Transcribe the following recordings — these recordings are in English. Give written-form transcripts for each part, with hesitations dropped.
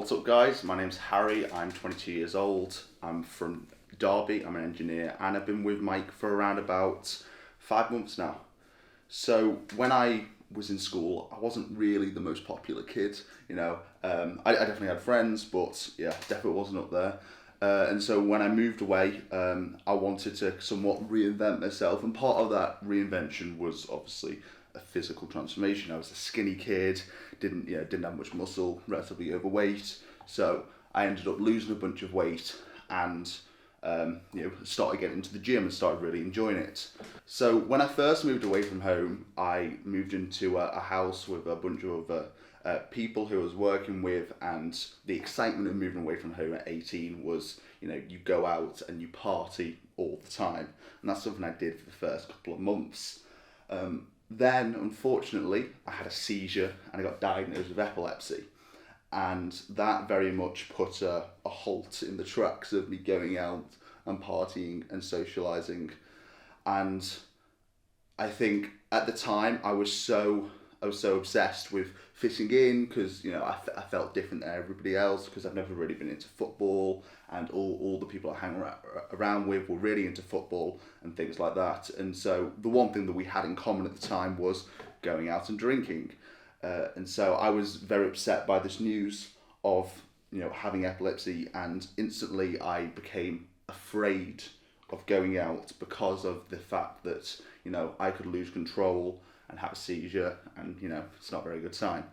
what's up guys? My name's Harry, I'm 22 years old, I'm from Derby, I'm an engineer, and I've been with Mike for around about 5 months now. So when I was in school, I wasn't really the most popular kid, you know. I definitely had friends, but yeah, definitely wasn't up there. And so when I moved away, I wanted to somewhat reinvent myself, and part of that reinvention was obviously a physical transformation. I was a skinny kid, didn't have much muscle, relatively overweight, so I ended up losing a bunch of weight and started getting into the gym and started really enjoying it. So when I first moved away from home, I moved into a house with a bunch of people who I was working with, and the excitement of moving away from home at 18 was, you go out and you party all the time, and that's something I did for the first couple of months. Then, unfortunately, I had a seizure and I got diagnosed with epilepsy, and that very much put a halt in the tracks of me going out and partying and socialising. And I think at the time I was so obsessed with fitting in, because I felt different than everybody else, because I've never really been into football, and all the people I hang around with were really into football and things like that. And so the one thing that we had in common at the time was going out and drinking. And so I was very upset by this news of having epilepsy, and instantly I became afraid of going out because of the fact that I could lose control and have a seizure, and it's not a very good sign.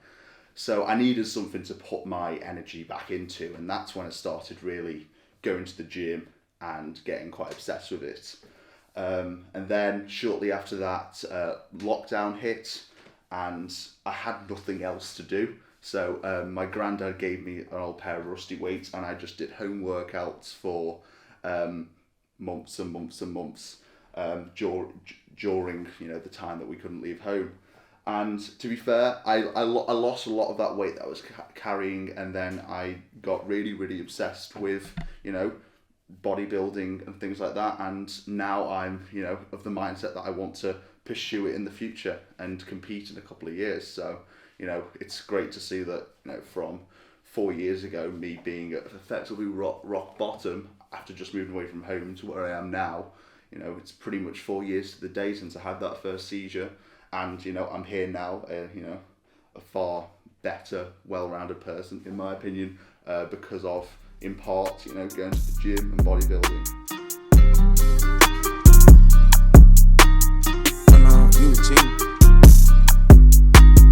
So I needed something to put my energy back into, and that's when I started really going to the gym and getting quite obsessed with it. And then shortly after that, lockdown hit, and I had nothing else to do. So my granddad gave me an old pair of rusty weights, and I just did home workouts for months and months and months during the time that we couldn't leave home. And to be fair, I lost a lot of that weight that I was carrying, and then I got really, really obsessed with bodybuilding and things like that. And now I'm of the mindset that I want to pursue it in the future and compete in a couple of years. So it's great to see that from 4 years ago, me being at effectively rock bottom after just moving away from home, to where I am now. It's pretty much 4 years to the day since I had that first seizure, and I'm here now, a far better, well-rounded person in my opinion, because of, in part, going to the gym and bodybuilding.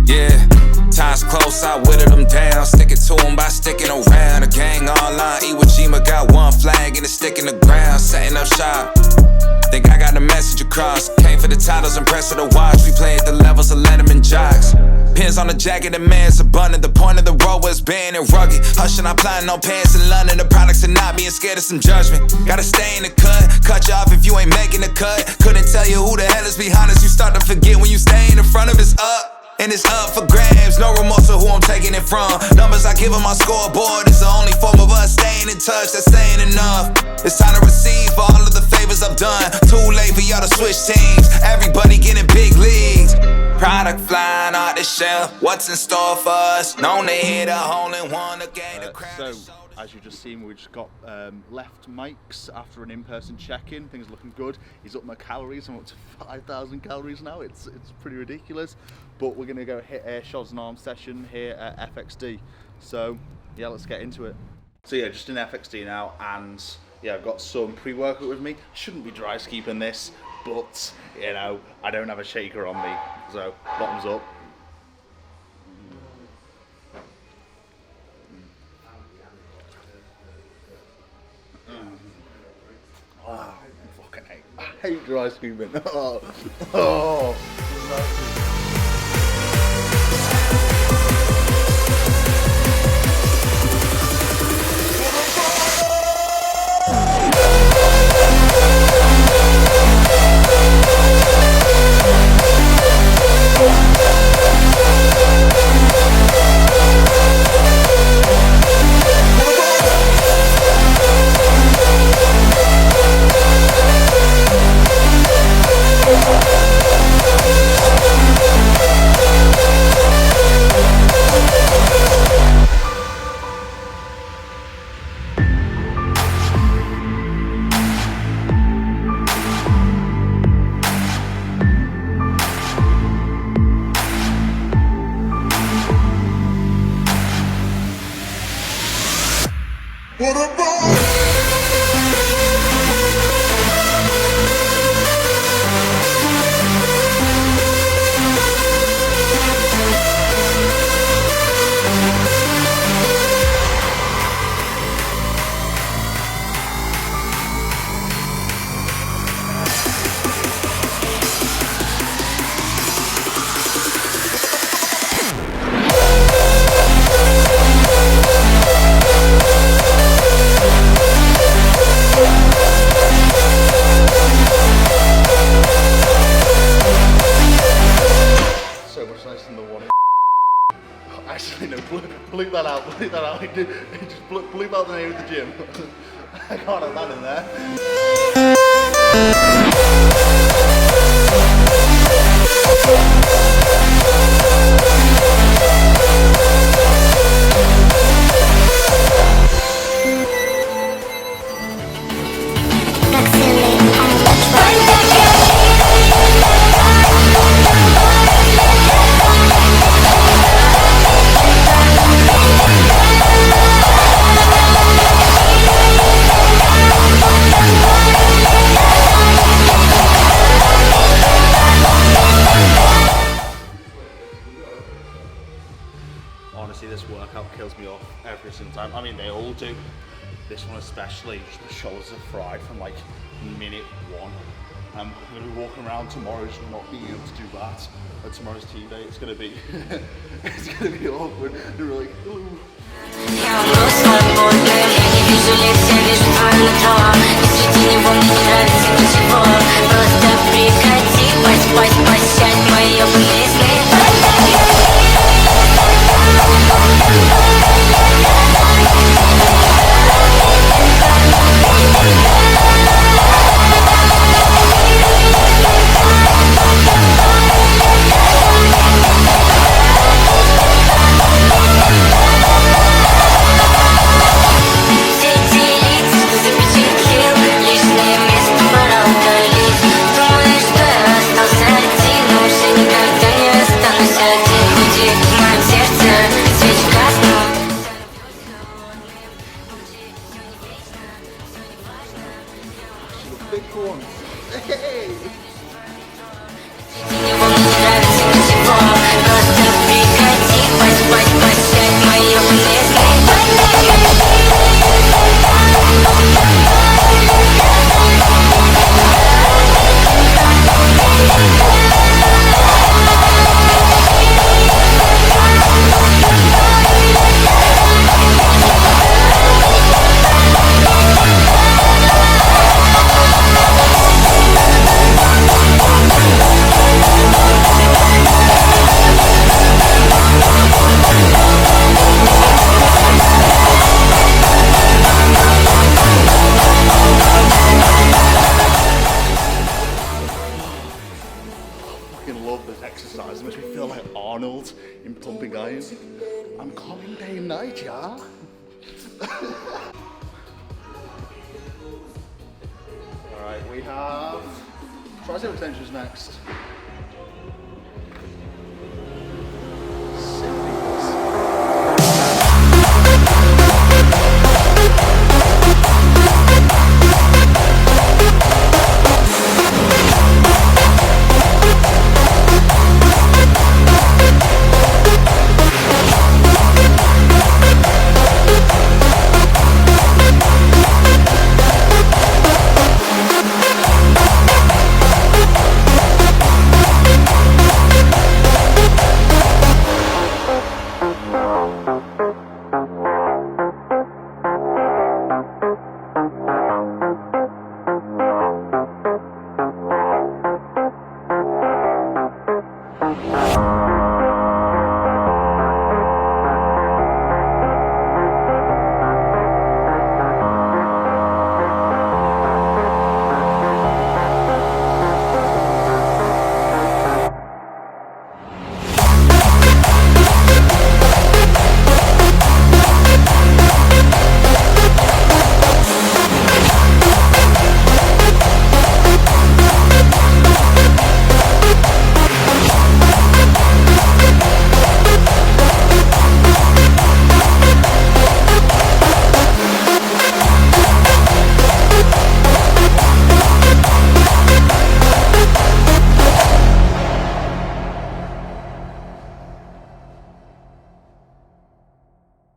Yeah, time's close, I whittled them down, sticking to them by sticking around. The gang online, Iwo Jima got one flag and it's sticking the ground, setting up shop. Think I got the message across. Came for the titles and press of the watch. We play at the levels of Letterman jocks. Pins on the jacket, the man's abundant. The point of the road was being and rugged. Hushing, I'm plotting on pants in London. The products are not being scared of some judgment. Gotta stay in the cut you off if you ain't making the cut. Couldn't tell you who the hell is behind us. You start to forget when you stay in front of it's up. And it's up for grabs, no remorse of who I'm taking it from. Numbers I give on my scoreboard is the only form of us staying in touch, that's saying enough. It's time to receive all of the favors I've done. Too late for y'all to switch teams, everybody getting big leagues. Product flying out the shelf, what's in store for us? Known to hit a hole in one again. So, as you've just seen, we just got left Mike's after an in-person check-in. Things are looking good. He's up my calories. I'm up to 5,000 calories now. It's pretty ridiculous. But we're going to go hit a shots and arms session here at FXD. So, yeah, let's get into it. So, yeah, just in FXD now, and yeah, I've got some pre-workout with me. I shouldn't be dry skipping this, but, I don't have a shaker on me. So, bottoms up. Oh, I fucking hate dry scooping. Oh. bleep that out. Just bleep out the name of the gym. I can't have that in there. Honestly, this workout kills me off every single time. I mean, they all do. This one especially, just the shoulders are fried from like minute one. I'm going to be walking around tomorrow just not being able to do that. But tomorrow's team day, it's going to be, it's going to be awkward. They're like, ooh. Big ones. Hey! Love this exercise. It makes me feel like Arnold in Pumping Iron. I'm coming day and night, yeah? Alright, we have tricep extensions next.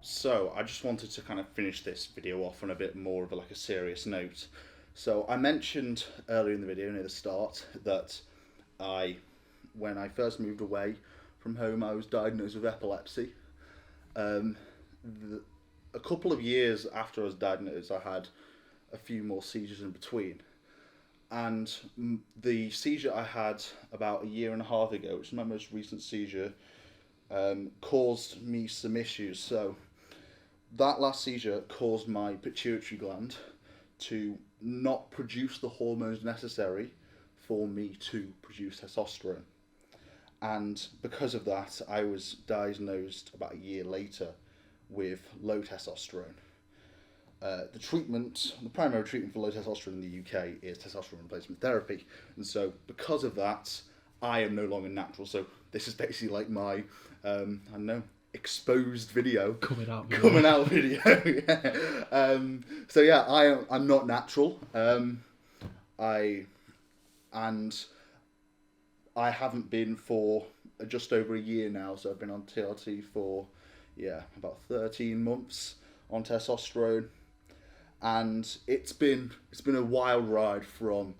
So I just wanted to kind of finish this video off on a bit more of a serious note. So I mentioned earlier in the video near the start that when I first moved away from home, I was diagnosed with epilepsy. A couple of years after I was diagnosed, I had a few more seizures in between. And the seizure I had about a year and a half ago, which is my most recent seizure, caused me some issues. So that last seizure caused my pituitary gland to not produce the hormones necessary for me to produce testosterone. And because of that, I was diagnosed about a year later with low testosterone. The primary treatment for low testosterone in the UK is testosterone replacement therapy. And so because of that, I am no longer natural. So this is basically like my, I don't know, exposed video. Coming out video. Yeah. So yeah, I'm not natural. I haven't been for just over a year now. So I've been on TRT for, about 13 months on testosterone. And it's been a wild ride from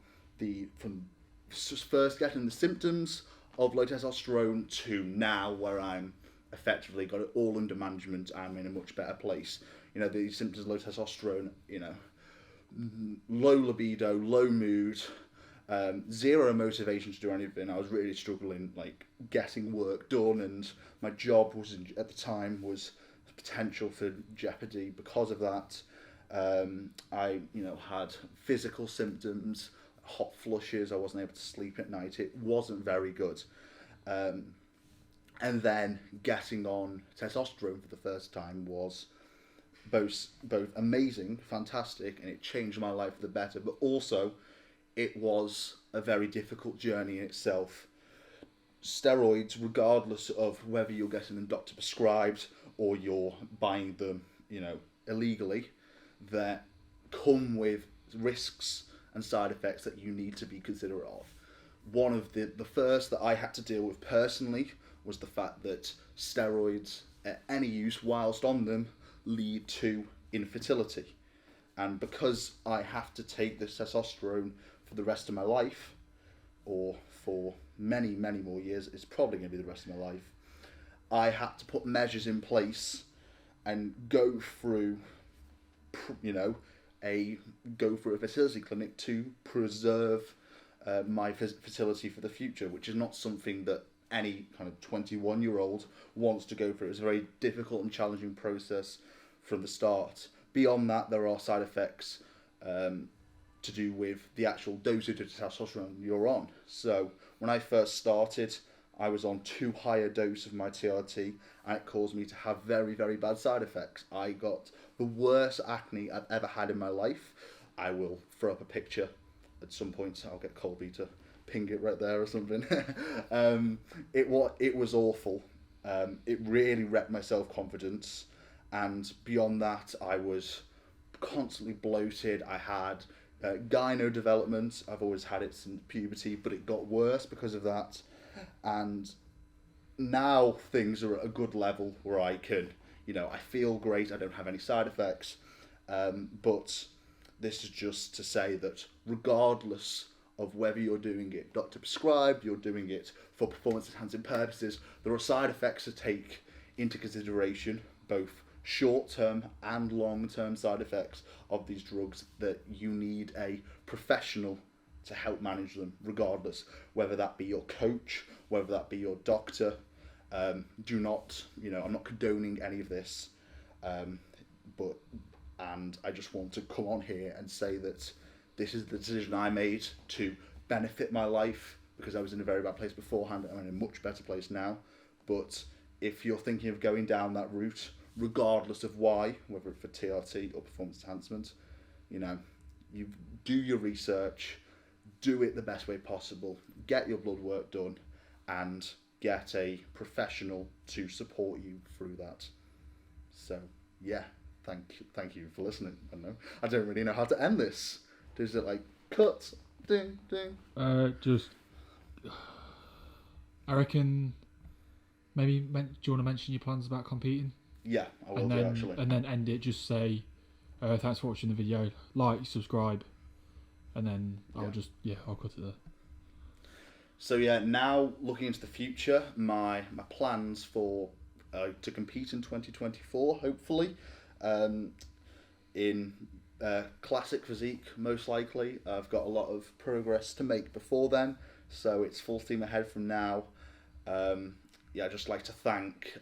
first getting the symptoms of low testosterone to now where I'm effectively got it all under management. I'm in a much better place. The symptoms of low testosterone, low libido, low mood, zero motivation to do anything. I was really struggling, like getting work done, and my job at the time was potential for jeopardy because of that. I had physical symptoms, hot flushes. I wasn't able to sleep at night. It wasn't very good. And then getting on testosterone for the first time was both amazing, fantastic, and it changed my life for the better. But also, it was a very difficult journey in itself. Steroids, regardless of whether you're getting them doctor prescribed or you're buying them, illegally, that come with risks and side effects that you need to be considerate of. One of the first that I had to deal with personally was the fact that steroids, at any use whilst on them, lead to infertility. And because I have to take this testosterone for the rest of my life, or for many, many more years, it's probably going to be the rest of my life, I had to put measures in place and go through a fertility clinic to preserve my fertility for the future, which is not something that any kind of 21-year-old wants to go through. It's a very difficult and challenging process from the start. Beyond that, there are side effects to do with the actual dosage of testosterone you're on. So when I first started, I was on too high a dose of my TRT, and it caused me to have very, very bad side effects. I got the worst acne I've ever had in my life. I will throw up a picture at some point. I'll get Colby to ping it right there or something. It was awful. It really wrecked my self-confidence. And beyond that, I was constantly bloated. I had gyno development. I've always had it since puberty, but it got worse because of that. And now things are at a good level where I can, I feel great. I don't have any side effects. But this is just to say that regardless of whether you're doing it doctor prescribed, you're doing it for performance enhancing purposes, there are side effects to take into consideration, both short-term and long-term side effects of these drugs, that you need a professional to help manage them, regardless, whether that be your coach, whether that be your doctor. Do not, I'm not condoning any of this, and I just want to come on here and say that this is the decision I made to benefit my life, because I was in a very bad place beforehand. I'm in a much better place now. But if you're thinking of going down that route, regardless of why, whether it's for TRT or performance enhancement, you do your research, do it the best way possible, get your blood work done, and get a professional to support you through that. So, yeah, thank you for listening. I don't really know how to end this. Is it like cut, ding, ding? I reckon maybe do you want to mention your plans about competing? Yeah, I will do actually. And then end it. Just say, thanks for watching the video. Like, subscribe, and then I'll cut it there. So yeah, now looking into the future, my plans for to compete in 2024, hopefully, in classic physique, most likely. I've got a lot of progress to make before then, so it's full steam ahead from now. I'd just like to thank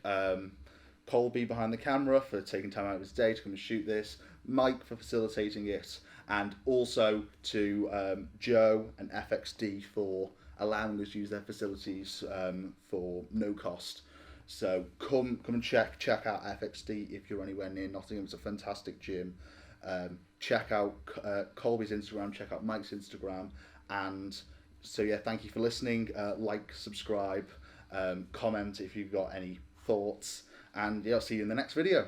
Colby behind the camera for taking time out of his day to come and shoot this, Mike for facilitating it, and also to Joe and FXD for allowing us to use their facilities for no cost. So come and check out FXD if you're anywhere near Nottingham. It's a fantastic gym. Check out Colby's Instagram, check out Mike's Instagram, and so yeah, thank you for listening. Like, subscribe, comment if you've got any thoughts, and yeah, I'll see you in the next video.